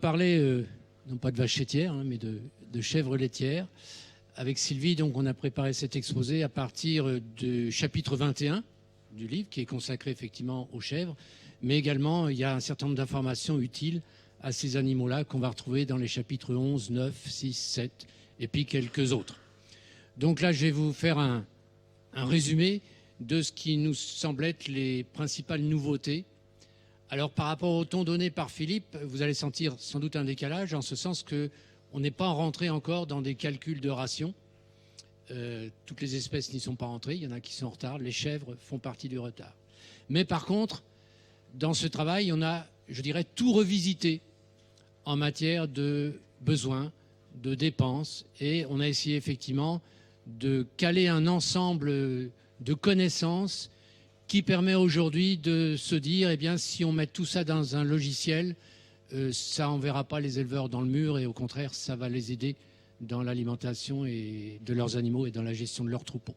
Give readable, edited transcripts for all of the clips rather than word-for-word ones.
Parler, non pas de vaches laitières, mais de chèvres laitières. Avec Sylvie, donc, on a préparé cet exposé à partir du chapitre 21 du livre, qui est consacré effectivement aux chèvres. Mais également, il y a un certain nombre d'informations utiles à ces animaux-là qu'on va retrouver dans les chapitres 11, 9, 6, 7 et puis quelques autres. Donc là, je vais vous faire un résumé de ce qui nous semble être les principales nouveautés. Alors, par rapport au ton donné par Philippe, vous allez sentir sans doute un décalage, en ce sens qu'on n'est pas rentré encore dans des calculs de rations. Toutes les espèces n'y sont pas rentrées, il y en a qui sont en retard, les chèvres font partie du retard. Mais par contre, dans ce travail, on a, je dirais, tout revisité en matière de besoins, de dépenses, et on a essayé effectivement de caler un ensemble de connaissances qui permet aujourd'hui de se dire, eh bien, si on met tout ça dans un logiciel, ça n'enverra pas les éleveurs dans le mur et au contraire, ça va les aider dans l'alimentation de leurs animaux et dans la gestion de leurs troupeaux.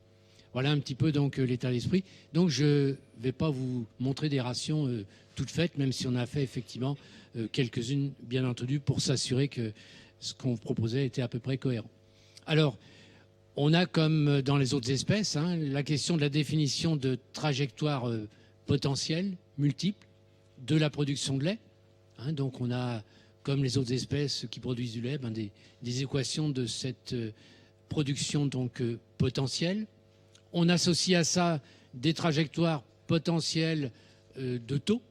Voilà un petit peu donc l'état d'esprit. Donc je ne vais pas vous montrer des rations toutes faites, même si on a fait effectivement quelques-unes, bien entendu, pour s'assurer que ce qu'on proposait était à peu près cohérent. Alors, on a, comme dans les autres espèces, la question de la définition de trajectoires potentielles, multiples, de la production de lait. Donc on a, comme les autres espèces qui produisent du lait, des équations de cette production donc, potentielle. On associe à ça des trajectoires potentielles de taux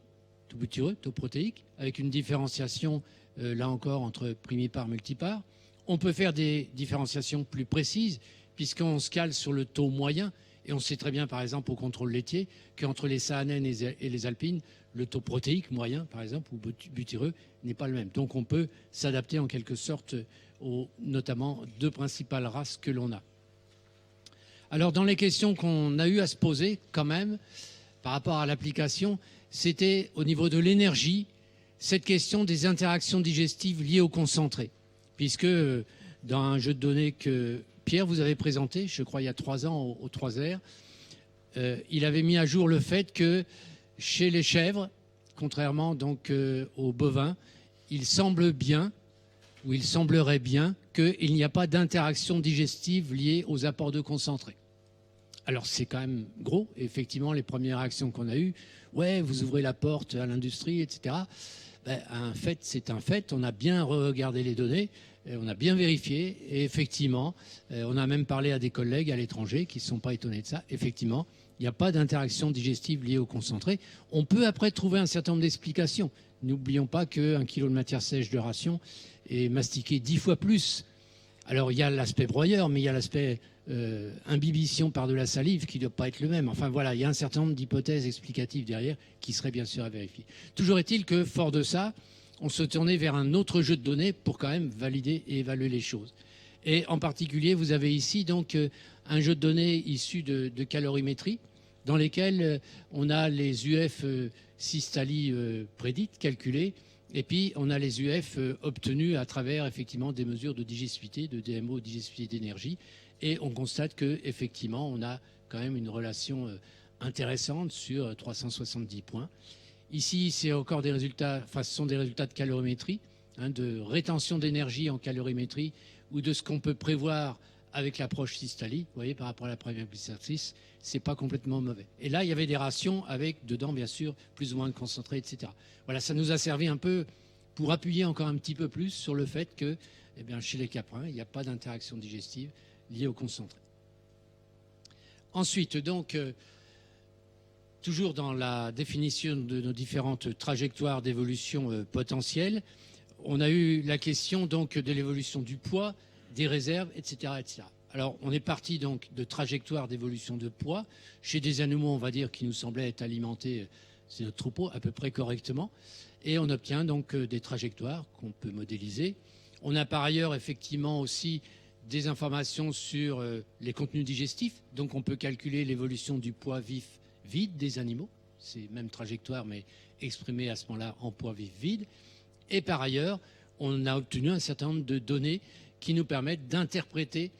butyreux, taux protéique, avec une différenciation, là encore, entre primipare, multipare. On peut faire des différenciations plus précises, puisqu'on se cale sur le taux moyen, et on sait très bien, par exemple, au contrôle laitier, qu'entre les saanen et les alpines, le taux protéique moyen, par exemple, ou butyreux, n'est pas le même. Donc on peut s'adapter en quelque sorte aux notamment deux principales races que l'on a. Alors dans les questions qu'on a eu à se poser quand même, par rapport à l'application, c'était au niveau de l'énergie, cette question des interactions digestives liées au concentré. Puisque dans un jeu de données que Pierre vous avez présenté, je crois il y a 3 ans au 3R, il avait mis à jour le fait que chez les chèvres, contrairement donc aux bovins, il semble bien, ou il semblerait bien, qu'il n'y a pas d'interaction digestive liée aux apports de concentré. Alors c'est quand même gros, effectivement les premières réactions qu'on a eues, ouais vous ouvrez la porte à l'industrie, etc. Un fait, c'est un fait. On a bien regardé les données, on a bien vérifié, et effectivement, on a même parlé à des collègues à l'étranger qui ne sont pas étonnés de ça. Effectivement, il n'y a pas d'interaction digestive liée au concentré. On peut après trouver un certain nombre d'explications. N'oublions pas qu'un kilo de matière sèche de ration est mastiqué 10 fois plus. Alors il y a l'aspect broyeur, mais il y a l'aspect imbibition par de la salive qui ne doit pas être le même. Enfin voilà, il y a un certain nombre d'hypothèses explicatives derrière qui seraient bien sûr à vérifier. Toujours est-il que, fort de ça, on se tournait vers un autre jeu de données pour quand même valider et évaluer les choses. Et en particulier, vous avez ici donc un jeu de données issu de calorimétrie dans lesquels on a les UF systali prédites, calculées, et puis on a les UF obtenus à travers effectivement des mesures de digestivité, de DMO, digestivité d'énergie. Et on constate qu'effectivement, on a quand même une relation intéressante sur 370 points. Ici, c'est encore des résultats, enfin, ce sont des résultats de calorimétrie, de rétention d'énergie en calorimétrie, ou de ce qu'on peut prévoir avec l'approche Systali. Vous voyez, par rapport à la première exercice, c'est pas complètement mauvais. Et là, il y avait des rations avec, dedans, bien sûr, plus ou moins de concentré, etc. Voilà, ça nous a servi un peu pour appuyer encore un petit peu plus sur le fait que, eh bien, chez les caprins, il n'y a pas d'interaction digestive lié au concentré. Ensuite, donc, toujours dans la définition de nos différentes trajectoires d'évolution potentielle, on a eu la question donc de l'évolution du poids, des réserves, etc., etc. Alors, on est parti donc de trajectoires d'évolution de poids chez des animaux, on va dire, qui nous semblaient être alimentés, c'est notre troupeau, à peu près correctement, et on obtient donc des trajectoires qu'on peut modéliser. On a par ailleurs effectivement aussi des informations sur les contenus digestifs. Donc on peut calculer l'évolution du poids vif vide des animaux. C'est même trajectoire, mais exprimée à ce moment-là en poids vif vide. Et par ailleurs, on a obtenu un certain nombre de données qui nous permettent d'interpréter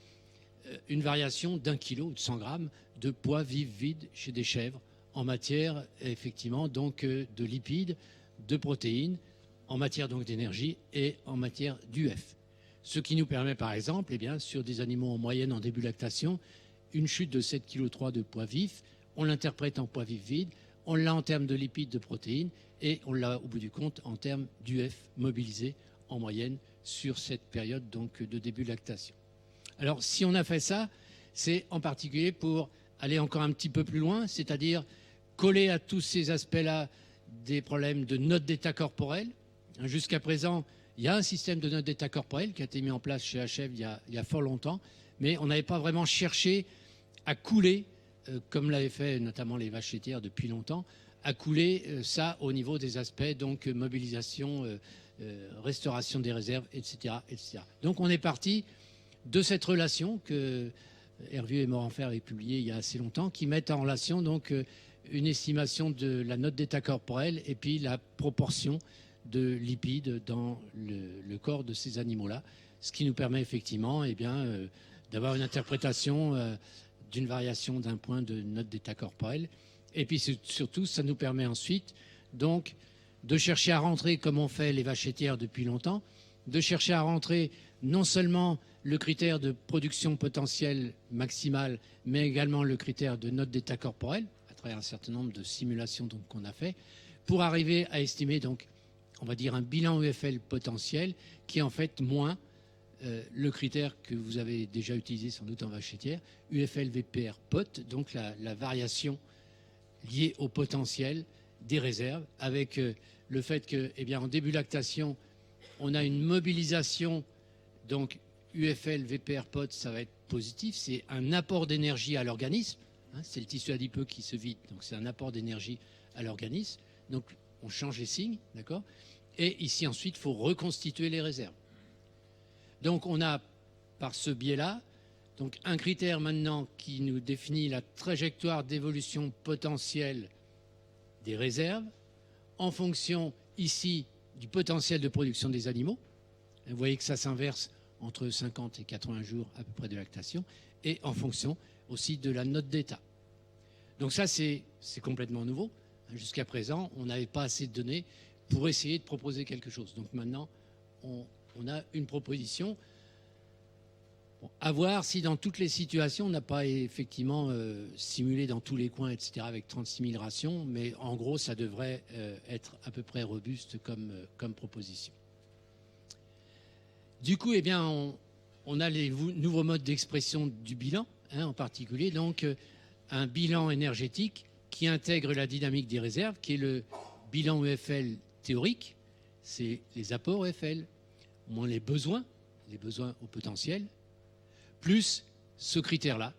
une variation d'1 kilo ou de 100 grammes de poids vif vide chez des chèvres en matière, effectivement, donc de lipides, de protéines, en matière donc d'énergie et en matière d'UF. Ce qui nous permet par exemple, sur des animaux en moyenne en début de lactation, une chute de 7,3 kg de poids vif, on l'interprète en poids vif vide, on l'a en termes de lipides, de protéines, et on l'a au bout du compte en termes d'UF mobilisé en moyenne sur cette période donc de début de lactation. Alors si on a fait ça, c'est en particulier pour aller encore un petit peu plus loin, c'est-à-dire coller à tous ces aspects-là des problèmes de note d'état corporel. Jusqu'à présent, il y a un système de note d'état corporel qui a été mis en place chez HF il y a fort longtemps, mais on n'avait pas vraiment cherché à couler, comme l'avaient fait notamment les vaches laitières depuis longtemps, à couler ça au niveau des aspects, donc mobilisation, restauration des réserves, etc., etc. Donc on est parti de cette relation que Hervieux et Morenfer avaient publiée il y a assez longtemps, qui mettent en relation donc une estimation de la note d'état corporel et puis la proportion de lipides dans le corps de ces animaux-là, ce qui nous permet effectivement d'avoir une interprétation d'une variation d'un point de note d'état corporel. Et puis surtout, ça nous permet ensuite donc de chercher à rentrer, comme on fait les vaches laitières depuis longtemps, de chercher à rentrer non seulement le critère de production potentielle maximale, mais également le critère de note d'état corporel, à travers un certain nombre de simulations qu'on a fait, pour arriver à estimer donc, on va dire, un bilan UFL potentiel qui est en fait moins le critère que vous avez déjà utilisé sans doute en vache laitière, UFL VPR POT, donc la variation liée au potentiel des réserves, avec le fait que, en début de lactation, on a une mobilisation, donc UFL VPR POT, ça va être positif, c'est un apport d'énergie à l'organisme, c'est le tissu adipeux qui se vide, donc c'est un apport d'énergie à l'organisme, donc on change les signes, d'accord ? Et ici ensuite, il faut reconstituer les réserves. Donc on a, par ce biais-là, donc un critère maintenant qui nous définit la trajectoire d'évolution potentielle des réserves en fonction ici du potentiel de production des animaux. Vous voyez que ça s'inverse entre 50 et 80 jours à peu près de lactation et en fonction aussi de la note d'état. Donc ça, c'est complètement nouveau. Jusqu'à présent, on n'avait pas assez de données pour essayer de proposer quelque chose. Donc maintenant, on a une proposition. Bon, à voir si dans toutes les situations, on n'a pas effectivement simulé dans tous les coins, etc., avec 36 000 rations, mais en gros, ça devrait être à peu près robuste comme proposition. Du coup, on a les nouveaux modes d'expression du bilan, en particulier, donc un bilan énergétique qui intègre la dynamique des réserves, qui est le bilan EFL théorique, c'est les apports EFL, au moins les besoins au potentiel, plus ce critère-là,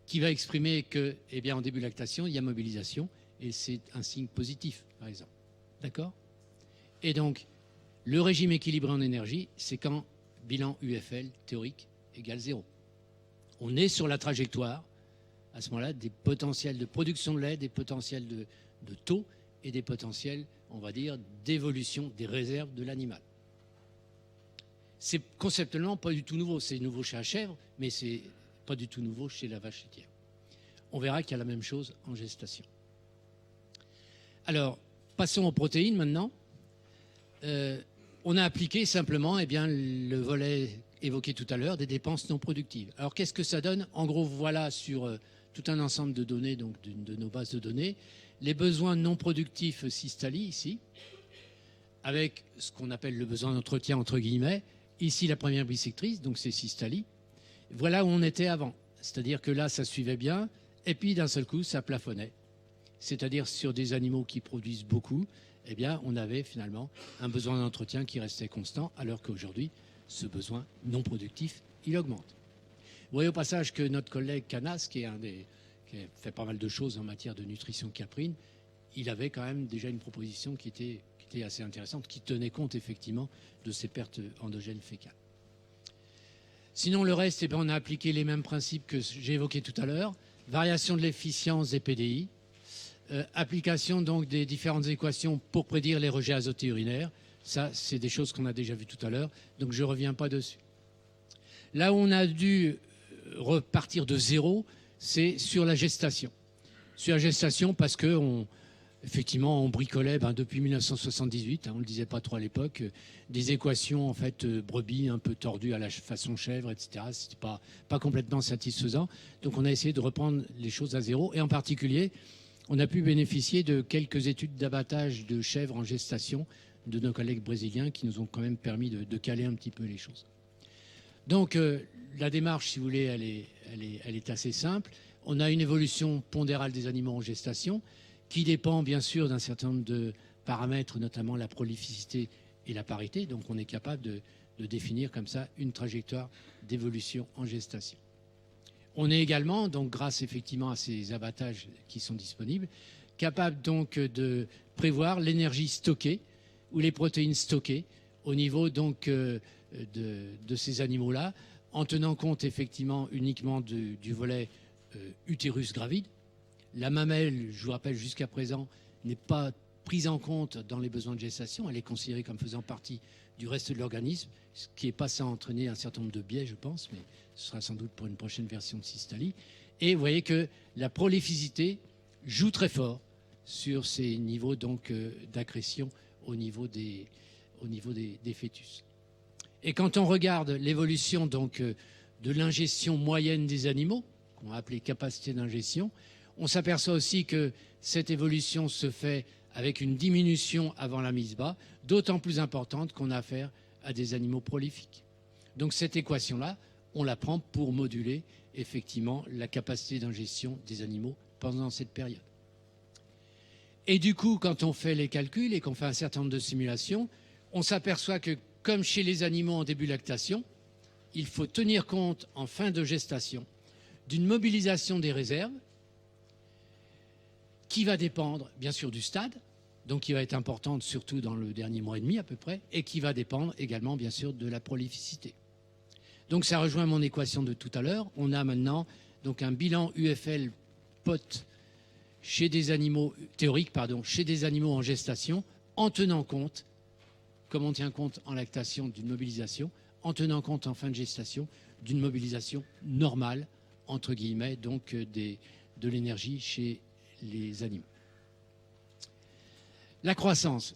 qui va exprimer que, en début de lactation, il y a mobilisation, et c'est un signe positif, par exemple. D'accord ? Et donc, le régime équilibré en énergie, c'est quand bilan UFL théorique égale 0. On est sur la trajectoire, à ce moment-là, des potentiels de production de lait, des potentiels de taux et des potentiels, on va dire, d'évolution des réserves de l'animal. C'est conceptuellement pas du tout nouveau. C'est nouveau chez la chèvre, mais c'est pas du tout nouveau chez la vache laitière. On verra qu'il y a la même chose en gestation. Alors, passons aux protéines maintenant. On a appliqué simplement le volet évoqué tout à l'heure des dépenses non productives. Alors, qu'est-ce que ça donne ? En gros, voilà sur tout un ensemble de données, donc de nos bases de données, les besoins non productifs Systali, ici, avec ce qu'on appelle le besoin d'entretien, entre guillemets. Ici, la première bisectrice, donc c'est Systali. Voilà où on était avant. C'est-à-dire que là, ça suivait bien, et puis d'un seul coup, ça plafonnait. C'est-à-dire sur des animaux qui produisent beaucoup, on avait finalement un besoin d'entretien qui restait constant, alors qu'aujourd'hui, ce besoin non productif, il augmente. Vous voyez au passage que notre collègue Canas, qui a fait pas mal de choses en matière de nutrition caprine, il avait quand même déjà une proposition qui était assez intéressante, qui tenait compte effectivement de ces pertes endogènes fécales. Sinon, le reste, on a appliqué les mêmes principes que j'ai évoqués tout à l'heure. Variation de l'efficience des PDI, application donc des différentes équations pour prédire les rejets azotés urinaires. Ça, c'est des choses qu'on a déjà vues tout à l'heure, donc je ne reviens pas dessus. Là où on a dû repartir de zéro, c'est sur la gestation. Sur la gestation parce qu'on effectivement, on bricolait depuis 1978, on ne le disait pas trop à l'époque, des équations en fait brebis un peu tordues à la façon chèvre, etc. C'était pas complètement satisfaisant. Donc on a essayé de reprendre les choses à zéro. Et en particulier, on a pu bénéficier de quelques études d'abattage de chèvres en gestation de nos collègues brésiliens qui nous ont quand même permis de caler un petit peu les choses. Donc la démarche, si vous voulez, elle est assez simple. On a une évolution pondérale des animaux en gestation qui dépend bien sûr d'un certain nombre de paramètres, notamment la prolificité et la parité. Donc on est capable de définir comme ça une trajectoire d'évolution en gestation. On est également, donc grâce effectivement à ces abattages qui sont disponibles, capable donc de prévoir l'énergie stockée ou les protéines stockées au niveau donc de ces animaux-là, en tenant compte effectivement uniquement du volet utérus gravide. La mamelle, je vous rappelle, jusqu'à présent, n'est pas prise en compte dans les besoins de gestation. Elle est considérée comme faisant partie du reste de l'organisme, ce qui n'est pas sans entraîner un certain nombre de biais, je pense, mais ce sera sans doute pour une prochaine version de Systalie. Et vous voyez que la prolificité joue très fort sur ces niveaux donc d'accrétion au niveau des fœtus. Et quand on regarde l'évolution donc de l'ingestion moyenne des animaux, qu'on va appeler capacité d'ingestion, on s'aperçoit aussi que cette évolution se fait avec une diminution avant la mise bas, d'autant plus importante qu'on a affaire à des animaux prolifiques. Donc cette équation-là, on la prend pour moduler effectivement la capacité d'ingestion des animaux pendant cette période. Et du coup, quand on fait les calculs et qu'on fait un certain nombre de simulations, on s'aperçoit que, comme chez les animaux en début de lactation, il faut tenir compte en fin de gestation d'une mobilisation des réserves qui va dépendre bien sûr du stade, donc qui va être importante surtout dans le dernier mois et demi à peu près, et qui va dépendre également bien sûr de la prolificité. Donc ça rejoint mon équation de tout à l'heure. On a maintenant donc un bilan UFL POT chez des animaux chez des animaux en gestation, en tenant compte, comme on tient compte en lactation d'une mobilisation, en tenant compte en fin de gestation d'une mobilisation normale, entre guillemets, donc de l'énergie chez les animaux. La croissance,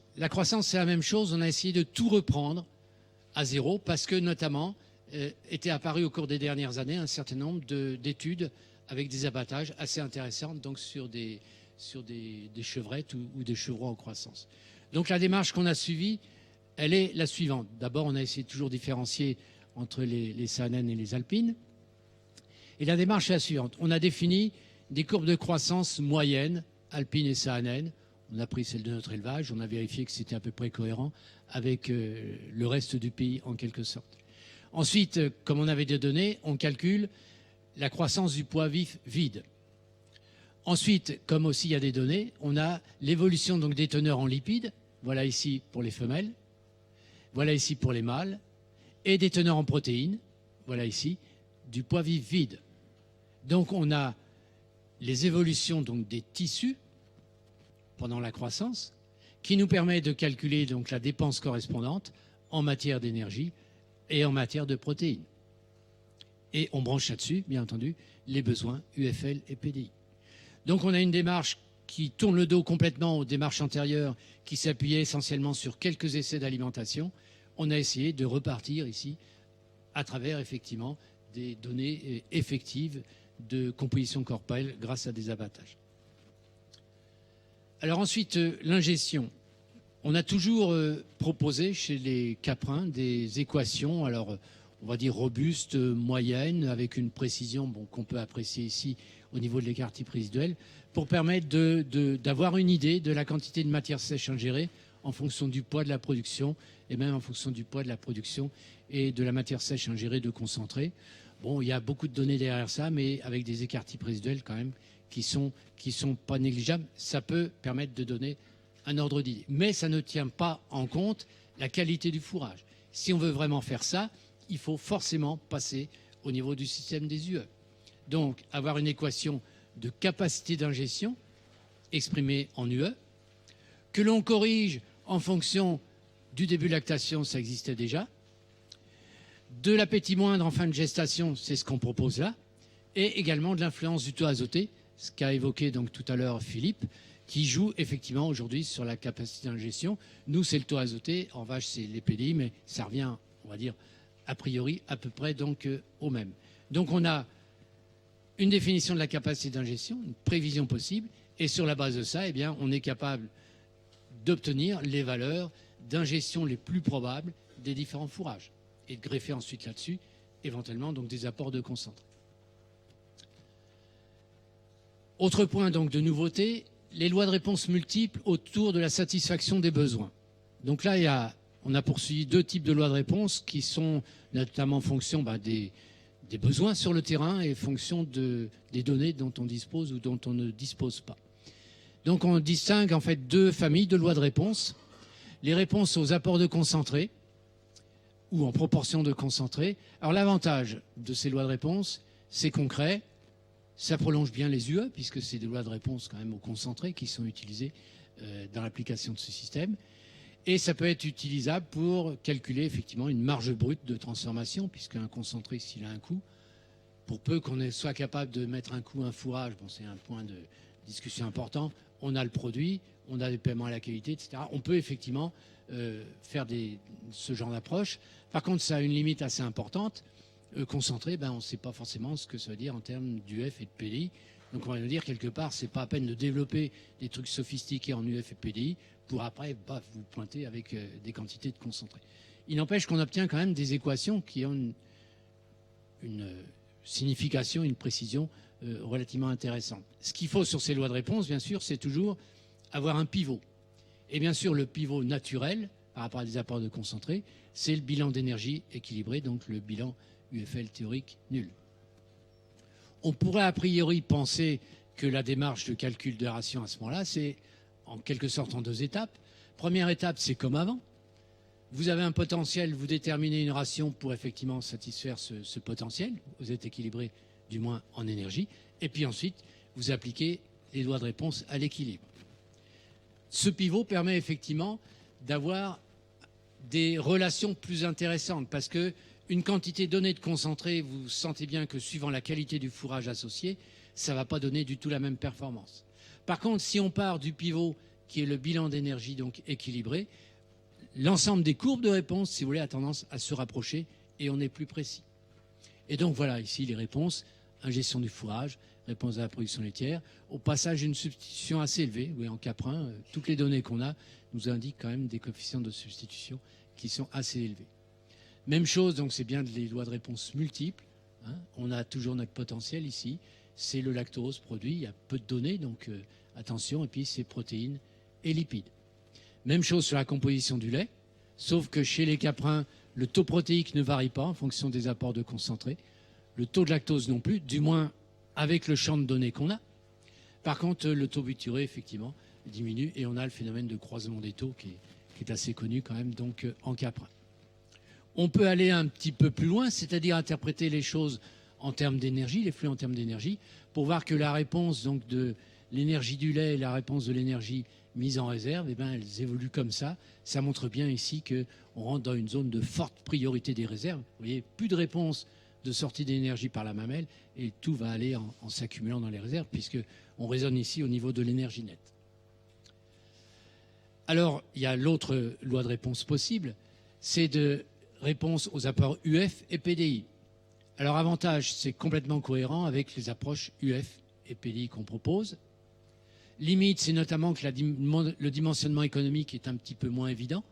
c'est la même chose. On a essayé de tout reprendre à zéro parce que, notamment, était apparu au cours des dernières années un certain nombre d'études avec des abattages assez intéressants donc sur des chevrettes ou des chevreaux en croissance. Donc la démarche qu'on a suivie, elle est la suivante. D'abord, on a essayé de toujours différencier entre les saanen et les alpines. Et la démarche est la suivante. On a défini des courbes de croissance moyennes, alpines et saanen. On a pris celle de notre élevage, on a vérifié que c'était à peu près cohérent avec le reste du pays en quelque sorte. Ensuite, comme on avait des données, on calcule la croissance du poids vif vide. Ensuite, comme aussi il y a des données, on a l'évolution donc des teneurs en lipides, voilà ici pour les femelles, voilà ici pour les mâles, et des teneurs en protéines, voilà ici, du poids vif vide. Donc on a les évolutions donc des tissus pendant la croissance, qui nous permet de calculer donc la dépense correspondante en matière d'énergie et en matière de protéines. Et on branche là-dessus, bien entendu, les besoins UFL et PDI. Donc on a une démarche qui tourne le dos complètement aux démarches antérieures, qui s'appuyait essentiellement sur quelques essais d'alimentation. On a essayé de repartir ici à travers effectivement des données effectives de composition corporelle grâce à des abattages. Alors ensuite, l'ingestion. On a toujours proposé chez les caprins des équations, alors on va dire robustes, moyennes, avec une précision qu'on peut apprécier ici au niveau de l'écart type résiduel, pour permettre d'avoir une idée de la quantité de matière sèche ingérée en fonction du poids de la production et même en fonction du poids de la production et de la matière sèche ingérée de concentré. Bon, il y a beaucoup de données derrière ça, mais avec des écarts type résiduels quand même qui sont pas négligeables. Ça peut permettre de donner un ordre d'idée. Mais ça ne tient pas en compte la qualité du fourrage. Si on veut vraiment faire ça, il faut forcément passer au niveau du système des UE. Donc, avoir une équation de capacité d'ingestion exprimée en UE, que l'on corrige en fonction du début de lactation, ça existait déjà, de l'appétit moindre en fin de gestation, c'est ce qu'on propose là, et également de l'influence du taux azoté, ce qu'a évoqué donc tout à l'heure Philippe, qui joue effectivement aujourd'hui sur la capacité d'ingestion. Nous, c'est le taux azoté, en vache, c'est les PDI, mais ça revient, on va dire, a priori, à peu près donc au même. Donc on a une définition de la capacité d'ingestion, une prévision possible, et sur la base de ça, eh bien, on est capable d'obtenir les valeurs d'ingestion les plus probables des différents fourrages et de greffer ensuite là-dessus, éventuellement, donc des apports de concentré. Autre point donc de nouveauté, les lois de réponse multiples autour de la satisfaction des besoins. Donc là, on a poursuivi 2 types de lois de réponse qui sont notamment en fonction des besoins sur le terrain et en fonction des données dont on dispose ou dont on ne dispose pas. Donc on distingue en fait 2 familles de lois de réponse. Les réponses aux apports de concentré ou en proportion de concentré. Alors l'avantage de ces lois de réponse, c'est concret. Ça prolonge bien les UE, puisque c'est des lois de réponse quand même au concentré qui sont utilisées dans l'application de ce système. Et ça peut être utilisable pour calculer effectivement une marge brute de transformation, puisqu'un concentré, s'il a un coût, pour peu qu'on soit capable de mettre un coût, un fourrage, bon, c'est un point de discussion important, on a le produit, on a des paiements à la qualité, etc. On peut effectivement faire ce genre d'approche. Par contre, ça a une limite assez importante. Concentré, on ne sait pas forcément ce que ça veut dire en termes d'UF et de PDI. Donc on va nous dire quelque part, c'est pas à peine de développer des trucs sophistiqués en UF et PDI pour après vous pointer avec des quantités de concentré. Il n'empêche qu'on obtient quand même des équations qui ont une signification, une précision relativement intéressante. Ce qu'il faut sur ces lois de réponse, bien sûr, c'est toujours avoir un pivot. Et bien sûr, le pivot naturel par rapport à des apports de concentré, c'est le bilan d'énergie équilibré, donc le bilan UFL théorique nul. On pourrait a priori penser que la démarche de calcul de ration à ce moment-là, c'est en quelque sorte en 2 étapes. Première étape, c'est comme avant. Vous avez un potentiel, vous déterminez une ration pour effectivement satisfaire ce potentiel. Vous êtes équilibré du moins en énergie. Et puis ensuite, vous appliquez les lois de réponse à l'équilibre. Ce pivot permet effectivement d'avoir des relations plus intéressantes parce que une quantité donnée de concentré, vous sentez bien que suivant la qualité du fourrage associé, ça ne va pas donner du tout la même performance. Par contre, si on part du pivot qui est le bilan d'énergie donc équilibré, l'ensemble des courbes de réponse, si vous voulez, a tendance à se rapprocher et on est plus précis. Et donc voilà ici les réponses, ingestion du fourrage, réponse à la production laitière, au passage une substitution assez élevée, oui, en Caprin, toutes les données qu'on a nous indiquent quand même des coefficients de substitution qui sont assez élevés. Même chose, donc c'est bien les lois de réponse multiples. Hein. On a toujours notre potentiel ici. C'est le lactose produit. Il y a peu de données, donc attention. Et puis c'est protéines et lipides. Même chose sur la composition du lait. Sauf que chez les caprins, le taux protéique ne varie pas en fonction des apports de concentré. Le taux de lactose non plus, du moins avec le champ de données qu'on a. Par contre, le taux butyuré, effectivement, diminue. Et on a le phénomène de croisement des taux qui est assez connu quand même donc en caprin. On peut aller un petit peu plus loin, c'est-à-dire interpréter les choses en termes d'énergie, les flux en termes d'énergie, pour voir que la réponse donc, de l'énergie du lait et la réponse de l'énergie mise en réserve, elles évoluent comme ça. Ça montre bien ici qu'on rentre dans une zone de forte priorité des réserves. Vous voyez, plus de réponse de sortie d'énergie par la mamelle et tout va aller en s'accumulant dans les réserves puisqu'on raisonne ici au niveau de l'énergie nette. Alors, il y a l'autre loi de réponse possible, c'est de réponse aux apports UF et PDI. Alors, avantage, c'est complètement cohérent avec les approches UF et PDI qu'on propose. Limite, c'est notamment que le dimensionnement économique est un petit peu moins évident.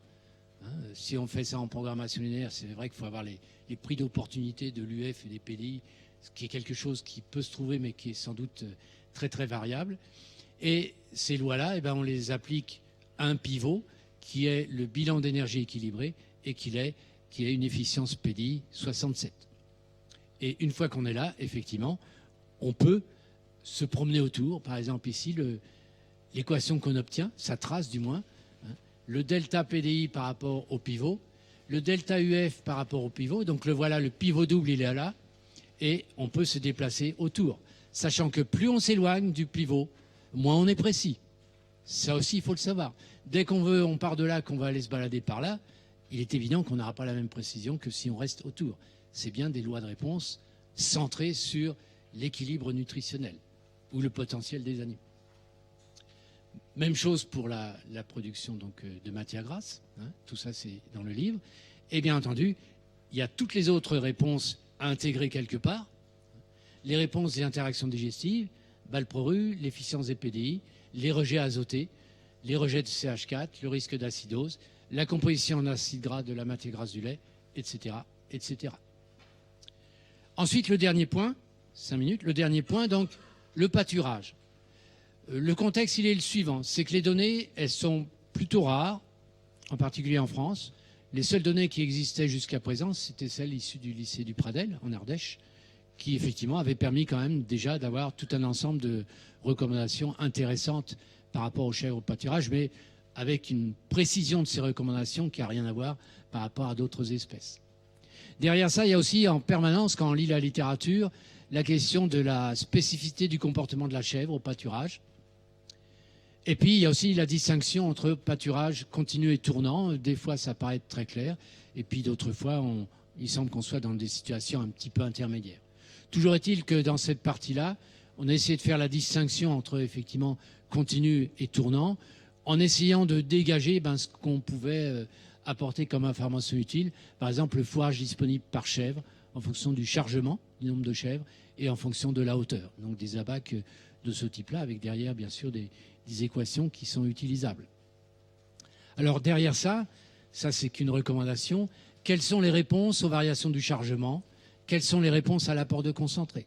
Hein, si on fait ça en programmation linéaire, c'est vrai qu'il faut avoir les prix d'opportunité de l'UF et des PDI, ce qui est quelque chose qui peut se trouver, mais qui est sans doute très, très variable. Et ces lois-là, on les applique à un pivot qui est le bilan d'énergie équilibré et qui a une efficience PDI 67. Et une fois qu'on est là, effectivement, on peut se promener autour. Par exemple, ici, l'équation qu'on obtient, ça trace du moins, hein, le delta PDI par rapport au pivot, le delta UF par rapport au pivot. Donc voilà, le pivot double, il est là. Et on peut se déplacer autour. Sachant que plus on s'éloigne du pivot, moins on est précis. Ça aussi, il faut le savoir. Dès on part de là, qu'on va aller se balader par là, il est évident qu'on n'aura pas la même précision que si on reste autour. C'est bien des lois de réponse centrées sur l'équilibre nutritionnel ou le potentiel des animaux. Même chose pour la production donc, de matières grasses. Hein, tout ça, c'est dans le livre. Et bien entendu, il y a toutes les autres réponses à intégrer quelque part. Les réponses des interactions digestives, valproru, l'efficience des PDI, les rejets azotés, les rejets de CH4, le risque d'acidose, la composition en acide gras de la matière grasse du lait, etc., etc. Ensuite, le dernier point, 5 minutes, le dernier point, donc, le pâturage. Le contexte, il est le suivant, c'est que les données, elles sont plutôt rares, en particulier en France. Les seules données qui existaient jusqu'à présent, c'était celles issues du lycée du Pradel, en Ardèche, qui effectivement avaient permis quand même déjà d'avoir tout un ensemble de recommandations intéressantes par rapport aux chèvres au pâturage, mais avec une précision de ces recommandations qui n'a rien à voir par rapport à d'autres espèces. Derrière ça, il y a aussi en permanence, quand on lit la littérature, la question de la spécificité du comportement de la chèvre au pâturage. Et puis, il y a aussi la distinction entre pâturage continu et tournant. Des fois, ça paraît être très clair. Et puis, d'autres fois, il semble qu'on soit dans des situations un petit peu intermédiaires. Toujours est-il que dans cette partie-là, on a essayé de faire la distinction entre, effectivement, continu et tournant, en essayant de dégager ce qu'on pouvait apporter comme information utile. Par exemple, le fourrage disponible par chèvre, en fonction du chargement, du nombre de chèvres, et en fonction de la hauteur. Donc, des abacs de ce type-là, avec derrière, bien sûr, des équations qui sont utilisables. Alors derrière ça c'est qu'une recommandation. Quelles sont les réponses aux variations du chargement? Quelles sont les réponses à l'apport de concentré?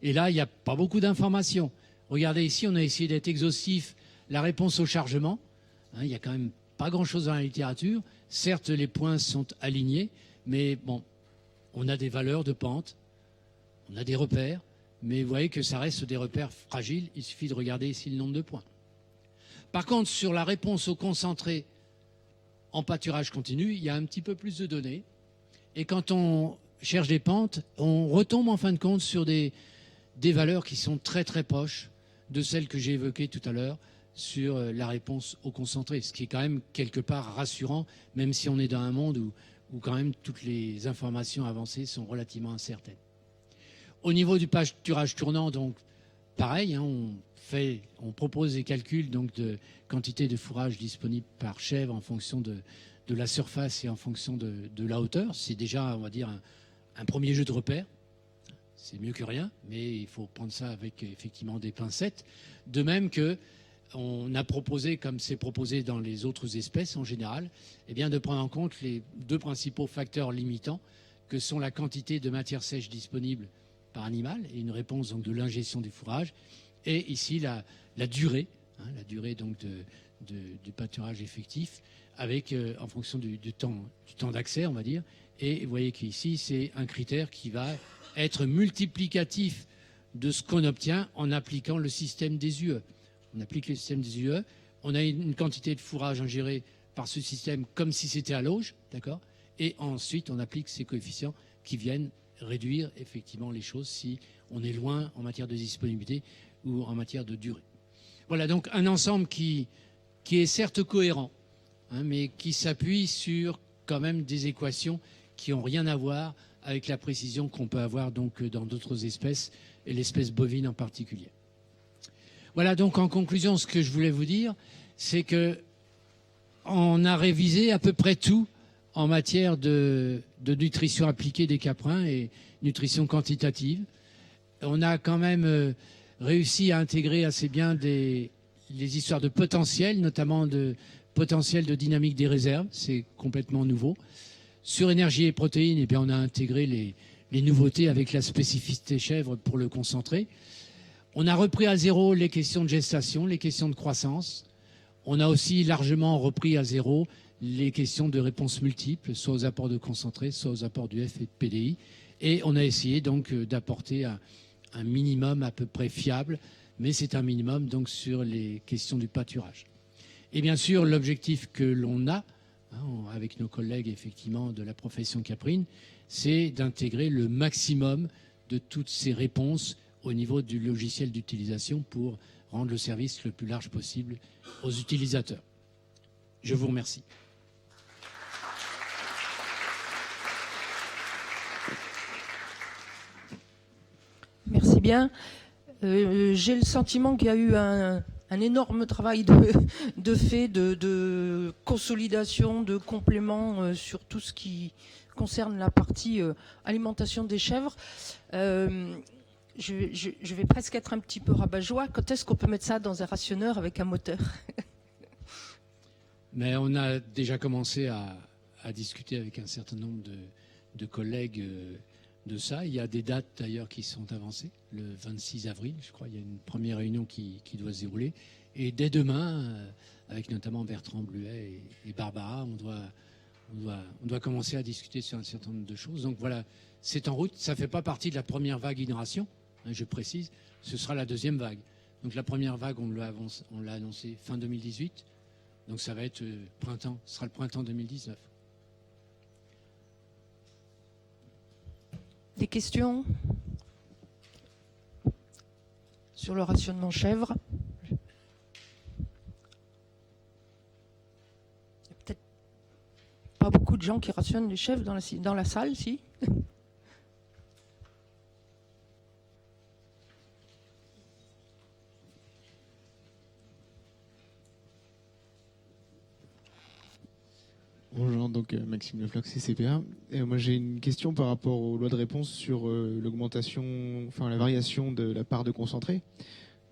Et là, il n'y a pas beaucoup d'informations. Regardez ici, on a essayé d'être exhaustif. La réponse au chargement, il n'y a quand même pas grand-chose dans la littérature. Certes, les points sont alignés, mais bon, on a des valeurs de pente, on a des repères, mais vous voyez que ça reste des repères fragiles. Il suffit de regarder ici le nombre de points. Par contre, sur la réponse au concentré en pâturage continu, il y a un petit peu plus de données. Et quand on cherche des pentes, on retombe en fin de compte sur des valeurs qui sont très très proches de celles que j'ai évoquées tout à l'heure sur la réponse au concentré, ce qui est quand même quelque part rassurant, même si on est dans un monde où quand même toutes les informations avancées sont relativement incertaines. Au niveau du pâturage tournant, donc pareil, on propose des calculs donc, de quantité de fourrage disponible par chèvre en fonction de la surface et en fonction de la hauteur. C'est déjà, on va dire, un premier jeu de repères. C'est mieux que rien, mais il faut prendre ça avec effectivement des pincettes. De même qu'on a proposé, comme c'est proposé dans les autres espèces en général, de prendre en compte les deux principaux facteurs limitants, que sont la quantité de matière sèche disponible par animal et une réponse donc, de l'ingestion du fourrage, et ici la durée, la durée donc du pâturage effectif, avec en fonction du temps d'accès, on va dire. Et vous voyez qu'ici, c'est un critère qui va être multiplicatif de ce qu'on obtient en appliquant le système des UE. On applique le système des UE, on a une quantité de fourrage ingérée par ce système comme si c'était à l'auge, d'accord? Et ensuite, on applique ces coefficients qui viennent réduire effectivement les choses si on est loin en matière de disponibilité ou en matière de durée. Voilà donc un ensemble qui est certes cohérent, mais qui s'appuie sur quand même des équations qui n'ont rien à voir avec la précision qu'on peut avoir donc dans d'autres espèces, et l'espèce bovine en particulier. Voilà donc en conclusion ce que je voulais vous dire, c'est que on a révisé à peu près tout en matière de nutrition appliquée des caprins et nutrition quantitative. On a quand même réussi à intégrer assez bien les histoires de potentiel, notamment de potentiel de dynamique des réserves, c'est complètement nouveau. Sur énergie et protéines, on a intégré les nouveautés avec la spécificité chèvre pour le concentré. On a repris à zéro les questions de gestation, les questions de croissance. On a aussi largement repris à zéro les questions de réponses multiples, soit aux apports de concentré, soit aux apports du F et de PDI. Et on a essayé donc d'apporter un minimum à peu près fiable, mais c'est un minimum donc sur les questions du pâturage. Et bien sûr, l'objectif que l'on a, avec nos collègues effectivement de la profession caprine, c'est d'intégrer le maximum de toutes ces réponses au niveau du logiciel d'utilisation pour rendre le service le plus large possible aux utilisateurs. Je vous remercie. Merci bien. J'ai le sentiment qu'il y a eu un un énorme travail de fait, de consolidation, de complément sur tout ce qui concerne la partie alimentation des chèvres. Je vais presque être un petit peu rabat-joie. Quand est-ce qu'on peut mettre ça dans un rationneur avec un moteur? Mais on a déjà commencé à discuter avec un certain nombre de collègues de ça. Il y a des dates d'ailleurs qui sont avancées. Le 26 avril, je crois, il y a une première réunion qui doit se dérouler. Et dès demain, avec notamment Bertrand Bluet et Barbara, on doit commencer à discuter sur un certain nombre de choses. Donc voilà, c'est en route. Ça ne fait pas partie de la première vague innovation, hein, je précise. Ce sera la deuxième vague. Donc la première vague, on l'a annoncé fin 2018. Donc ça va être printemps, ce sera le printemps 2019. Des questions sur le rationnement chèvre? Il n'y a peut-être pas beaucoup de gens qui rationnent les chèvres dans la salle, si? Bonjour, donc Maxime Lefloc, CCPA. Et moi j'ai une question par rapport aux lois de réponse sur l'augmentation, enfin la variation de la part de concentré.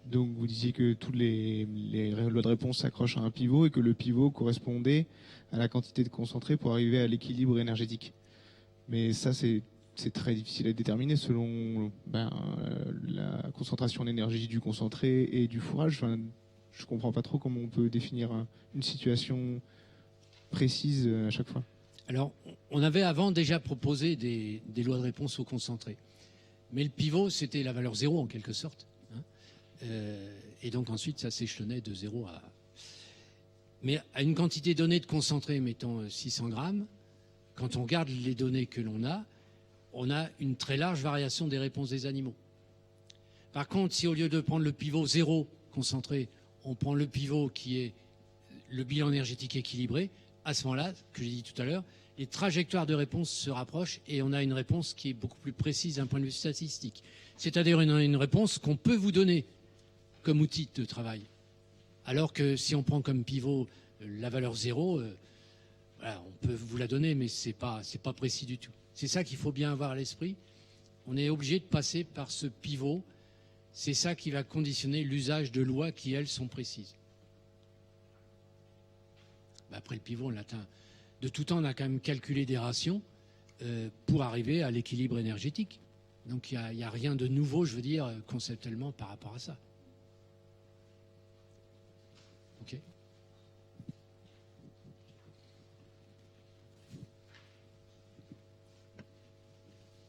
Donc vous disiez que toutes les lois de réponse s'accrochent à un pivot et que le pivot correspondait à la quantité de concentré pour arriver à l'équilibre énergétique. Mais ça c'est très difficile à déterminer selon la concentration d'énergie du concentré et du fourrage. Enfin, je comprends pas trop comment on peut définir une situation précise à chaque fois. Alors, on avait avant déjà proposé des lois de réponse au concentré. Mais le pivot, c'était la valeur zéro en quelque sorte. Hein. Et donc ensuite, ça s'échelonnait de 0 à... Mais à une quantité donnée de concentré, mettons 600 grammes, quand on regarde les données que l'on a, on a une très large variation des réponses des animaux. Par contre, si au lieu de prendre le pivot 0 concentré, on prend le pivot qui est le bilan énergétique équilibré, à ce moment-là, que j'ai dit tout à l'heure, les trajectoires de réponse se rapprochent et on a une réponse qui est beaucoup plus précise d'un point de vue statistique. C'est-à-dire une réponse qu'on peut vous donner comme outil de travail. Alors que si on prend comme pivot la valeur 0, voilà, on peut vous la donner, mais c'est pas précis du tout. C'est ça qu'il faut bien avoir à l'esprit. On est obligé de passer par ce pivot. C'est ça qui va conditionner l'usage de lois qui, elles, sont précises. Après le pivot, on l'atteint. De tout temps, on a quand même calculé des rations pour arriver à l'équilibre énergétique. Donc il n'y a rien de nouveau, je veux dire, conceptuellement par rapport à ça. OK.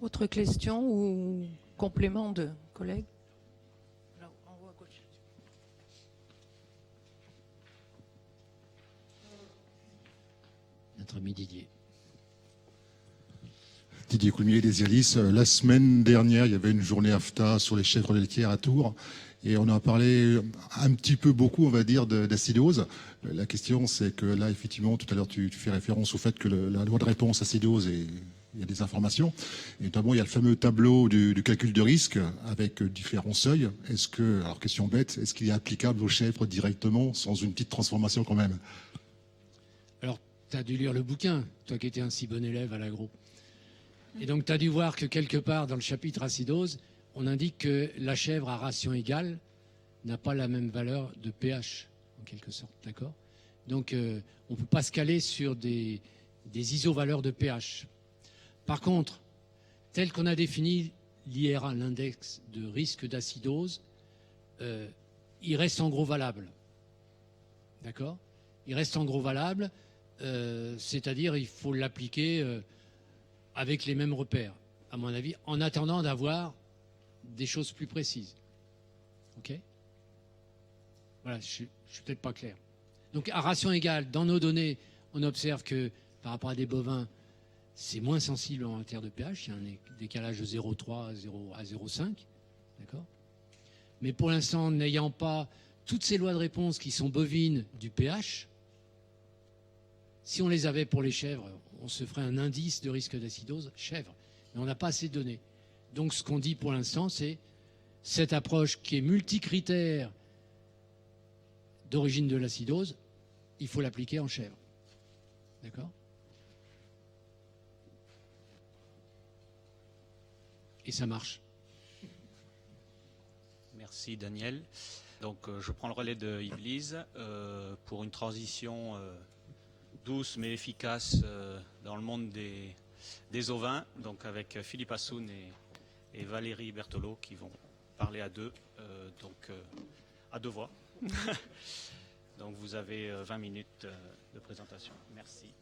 Autre question ou complément de collègues? Là, en haut à gauche. Notre ami Didier. Didier Coulmier des Ialis. La semaine dernière, il y avait une journée AFTA sur les chèvres laitières à Tours. Et on a parlé un petit peu beaucoup, on va dire, d'acidose. La question, c'est que là, effectivement, tout à l'heure, tu fais référence au fait que la loi de réponse acidose, il y a des informations. Et notamment, il y a le fameux tableau du calcul de risque avec différents seuils. Est-ce que, alors question bête, est-ce qu'il est applicable aux chèvres directement, sans une petite transformation quand même? Alors, tu as dû lire le bouquin, toi qui étais un si bon élève à l'agro. Et donc, tu as dû voir que quelque part dans le chapitre acidose, on indique que la chèvre à ration égale n'a pas la même valeur de pH, en quelque sorte, d'accord? Donc, on ne peut pas se caler sur des isovaleurs de pH. Par contre, tel qu'on a défini l'IRA, l'index de risque d'acidose, il reste en gros valable. D'accord? Il reste en gros valable, c'est-à-dire il faut l'appliquer avec les mêmes repères, à mon avis, en attendant d'avoir des choses plus précises. OK? Voilà, je suis peut-être pas clair. Donc, à ration égale, dans nos données, on observe que par rapport à des bovins, c'est moins sensible en matière de pH. Il y a un décalage de 0,3 à 0,5. D'accord? Mais pour l'instant, n'ayant pas toutes ces lois de réponse qui sont bovines du pH, si on les avait pour les chèvres, on se ferait un indice de risque d'acidose chèvre. Mais on n'a pas assez de données. Donc, ce qu'on dit pour l'instant, c'est cette approche qui est multicritère d'origine de l'acidose, il faut l'appliquer en chèvre. D'accord? Et ça marche. Merci Daniel. Donc je prends le relais de Yves-Lise pour une transition douce mais efficace dans le monde des ovins, donc avec Philippe Assoun et Valérie Berthelot qui vont parler à deux, à deux voix. Donc vous avez 20 minutes de présentation. Merci.